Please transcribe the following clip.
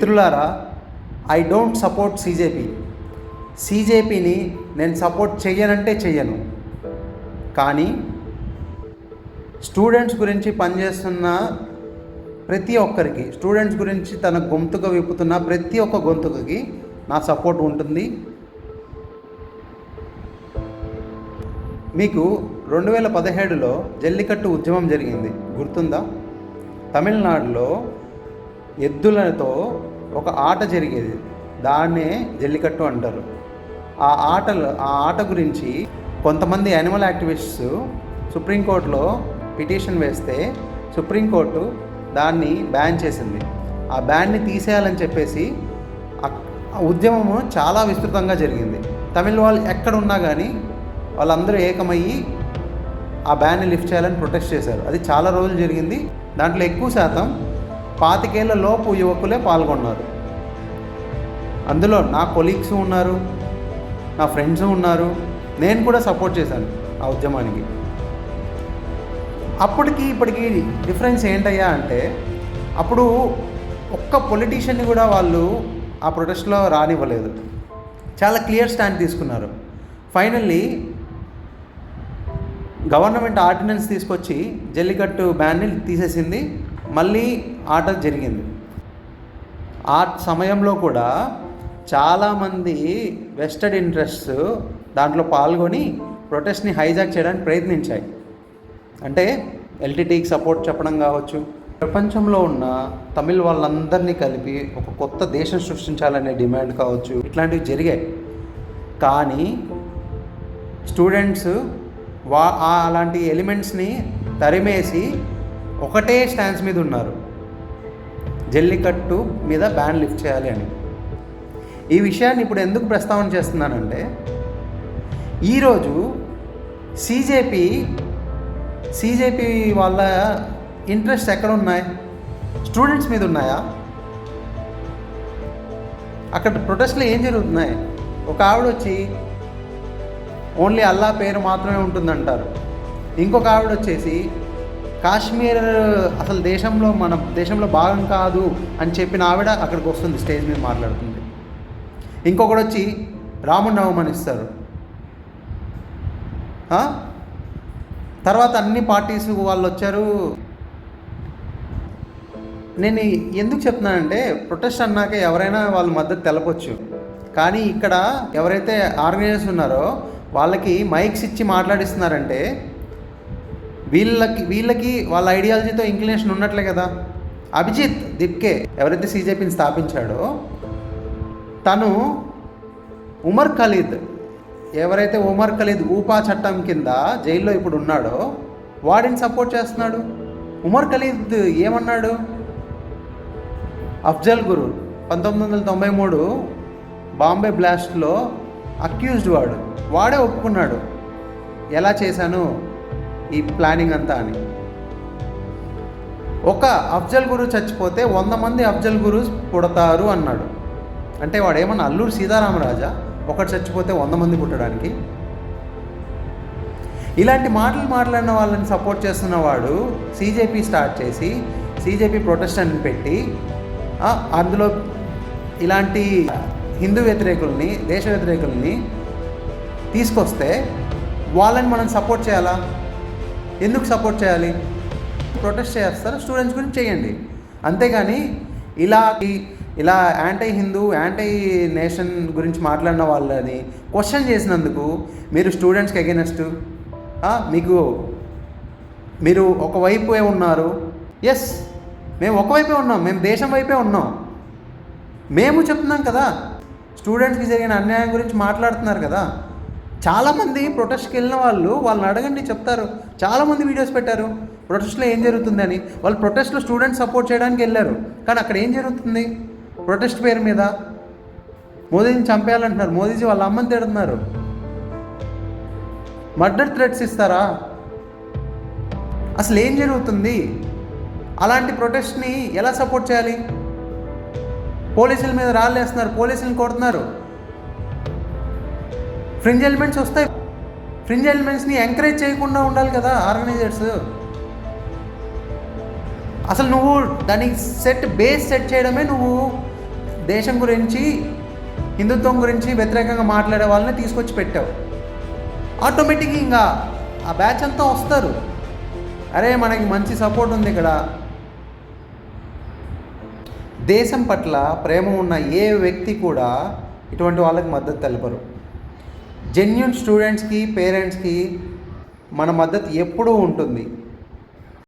మిత్రులారా, I don't support సీజేపీని నేను support చెయ్యనంటే చెయ్యను. కానీ స్టూడెంట్స్ గురించి పనిచేస్తున్న ప్రతి ఒక్కరికి, స్టూడెంట్స్ గురించి తన గొంతుక విప్పుతున్న ప్రతి ఒక్క గొంతుకకి నా సపోర్ట్ ఉంటుంది. మీకు 2017లో జల్లికట్టు ఉద్యమం జరిగింది, గుర్తుందా? తమిళనాడులో ఎద్దులతో ఒక ఆట జరిగేది, దాన్నే జల్లికట్టు అంటారు. ఆ ఆట గురించి కొంతమంది యానిమల్ యాక్టివిస్ట్స్ సుప్రీంకోర్టులో పిటిషన్ వేస్తే సుప్రీంకోర్టు దాన్ని బ్యాన్ చేసింది. ఆ బ్యాన్ని తీసేయాలని చెప్పేసి ఆ ఉద్యమము చాలా విస్తృతంగా జరిగింది. తమిళ వాళ్ళు ఎక్కడున్నా కానీ వాళ్ళందరూ ఏకమయ్యి ఆ బ్యాన్ని లిఫ్ట్ చేయాలని ప్రొటెస్ట్ చేశారు. అది చాలా రోజులు జరిగింది. దాంట్లో ఎక్కువ శాతం 25 ఏళ్ల లోపు యువకులే పాల్గొన్నారు. అందులో నా కొలీగ్స్ ఉన్నారు, నా ఫ్రెండ్స్ ఉన్నారు. నేను కూడా సపోర్ట్ చేశాను ఆ ఉద్యమానికి. అప్పటికి ఇప్పటికి డిఫరెన్స్ ఏంటయ్యా అంటే, అప్పుడు ఒక్క పొలిటీషియన్ని కూడా వాళ్ళు ఆ ప్రొటెస్ట్లో రానివ్వలేదు. చాలా క్లియర్ స్టాండ్ తీసుకున్నారు. ఫైనల్లీ గవర్నమెంట్ ఆర్డినెన్స్ తీసుకొచ్చి జల్లికట్టు బ్యాన్ని తీసేసింది. మళ్ళీ ఆట జరిగింది. ఆ సమయంలో కూడా చాలామంది వెస్టెడ్ ఇంట్రెస్ట్స్ దాంట్లో పాల్గొని ప్రొటెస్ట్ని హైజాక్ చేయడానికి ప్రయత్నించాయి. అంటే ఎల్టీటీకి సపోర్ట్ చెప్పడం కావచ్చు, ప్రపంచంలో ఉన్న తమిళ వాళ్ళందరినీ కలిపి ఒక కొత్త దేశం సృష్టించాలనే డిమాండ్ కావచ్చు, ఇట్లాంటివి జరిగాయి. కానీ స్టూడెంట్స్ అలాంటి ఎలిమెంట్స్ని తరిమేసి ఒకటే స్టాన్స్ మీద ఉన్నారు, జల్లికట్టు మీద బ్యాన్ లిఫ్ట్ చేయాలి అని. ఈ విషయాన్ని ఇప్పుడు ఎందుకు ప్రస్తావన చేస్తున్నానంటే, ఈరోజు సీజేపీ వాళ్ళ ఇంట్రెస్ట్ ఎక్కడ ఉన్నాయి? స్టూడెంట్స్ మీద ఉన్నాయా? అక్కడ ప్రొటెస్ట్లో ఏం జరుగుతున్నాయి? ఒక ఆవిడ వచ్చి ఓన్లీ అల్లా పేరు మాత్రమే ఉంటుందంటారు. ఇంకొక ఆవిడ వచ్చేసి కాశ్మీర్ అసలు మన దేశంలో భాగం కాదు అని చెప్పిన ఆవిడ అక్కడికి వస్తుంది, స్టేజ్ మీద మాట్లాడుతుంది. ఇంకొకడు వచ్చి రాముడిని అవమానిస్తారు. తర్వాత అన్ని పార్టీస్ వాళ్ళు వచ్చారు. నేను ఎందుకు చెప్తున్నానంటే, ప్రొటెస్ట్ అన్నాక ఎవరైనా వాళ్ళ మద్దతు తెలపొచ్చు. కానీ ఇక్కడ ఎవరైతే ఆర్గనైజర్స్ ఉన్నారో వాళ్ళకి మైక్స్ ఇచ్చి మాట్లాడిస్తున్నారంటే వీళ్ళకి వాళ్ళ ఐడియాలజీతో ఇంక్లినేషన్ ఉన్నట్లే కదా. అభిజిత్ దిప్కే ఎవరైతే సీజేపీని స్థాపించాడో తను ఉమర్ ఖలీద్ ఊపా చట్టం కింద జైల్లో ఇప్పుడు ఉన్నాడో వాడిని సపోర్ట్ చేస్తున్నాడు. ఉమర్ ఖలీద్ ఏమన్నాడు? అఫ్జల్ గురు 1993 బాంబే బ్లాస్ట్లో అక్యూజ్డ్ వాడే ఒప్పుకున్నాడు, ఎలా చేశాను ఈ ప్లానింగ్ అంతా అని. ఒక అఫ్జల్ గురు చచ్చిపోతే 100 మంది అఫ్జల్ గురుస్ పుడతారు అన్నాడు. అంటే వాడు ఏమన్నా అల్లూరు సీతారామరాజా, ఒకటి చచ్చిపోతే 100 మంది పుట్టడానికి? ఇలాంటి మాటలు మాట్లాడిన వాళ్ళని సపోర్ట్ చేస్తున్న వాడు సీజేపీ స్టార్ట్ చేసి సీజేపీ ప్రొటెస్ట్ అని పెట్టి అందులో ఇలాంటి హిందూ వ్యతిరేకుల్ని, దేశ వ్యతిరేకుల్ని తీసుకొస్తే వాళ్ళని మనం సపోర్ట్ చేయాలా? ఎందుకు సపోర్ట్ చేయాలి? ప్రొటెస్ట్ చేస్తారు, స్టూడెంట్స్ గురించి చేయండి. అంతేగాని ఇలా యాంటీ హిందూ, యాంటీ నేషన్ గురించి మాట్లాడిన వాళ్ళని క్వశ్చన్ చేసినందుకు మీరు స్టూడెంట్స్కి అగెనెస్ట్, మీరు ఒకవైపే ఉన్నారు. ఎస్, మేము ఒకవైపే ఉన్నాం, మేము దేశం వైపే ఉన్నాం. మేము చెప్తున్నాం కదా, స్టూడెంట్స్కి జరిగిన అన్యాయం గురించి మాట్లాడుతున్నారు కదా. చాలామంది ప్రొటెస్ట్కి వెళ్ళిన వాళ్ళని అడగండి, చెప్తారు. చాలామంది వీడియోస్ పెట్టారు ప్రొటెస్ట్లో ఏం జరుగుతుందని. వాళ్ళు ప్రొటెస్ట్లో స్టూడెంట్స్ సపోర్ట్ చేయడానికి వెళ్ళారు, కానీ అక్కడ ఏం జరుగుతుంది? ప్రొటెస్ట్ పేరు మీద మోదీని చంపేయాలంటున్నారు, మోదీజీ వాళ్ళ అమ్మని తిడుతున్నారు. మర్డర్ థ్రెట్స్ ఇస్తారా? అసలు ఏం జరుగుతుంది? అలాంటి ప్రొటెస్ట్ని ఎలా సపోర్ట్ చేయాలి? పోలీసుల మీద రాళ్ళు వేస్తున్నారు, పోలీసులను కొడుతున్నారు. ఫ్రింజ్ ఎలిమెంట్స్ వస్తాయి. ఫ్రింజ్ ఎలిమెంట్స్ని ఎంకరేజ్ చేయకుండా ఉండాలి కదా ఆర్గనైజర్స్. అసలు నువ్వు దానికి బేస్ సెట్ చేయడమే నువ్వు దేశం గురించి, హిందుత్వం గురించి వ్యతిరేకంగా మాట్లాడే వాళ్ళని తీసుకొచ్చి పెట్టావు. ఆటోమేటిక్గా ఇంకా ఆ బ్యాచ్ అంతా వస్తారు. అరే మనకి మంచి సపోర్ట్ ఉంది ఇక్కడ. దేశం పట్ల ప్రేమ ఉన్న ఏ వ్యక్తి కూడా ఇటువంటి వాళ్ళకి మద్దతు తెలపరు. జెన్యూన్ స్టూడెంట్స్కి, పేరెంట్స్కి మన మద్దతు ఎప్పుడూ ఉంటుంది.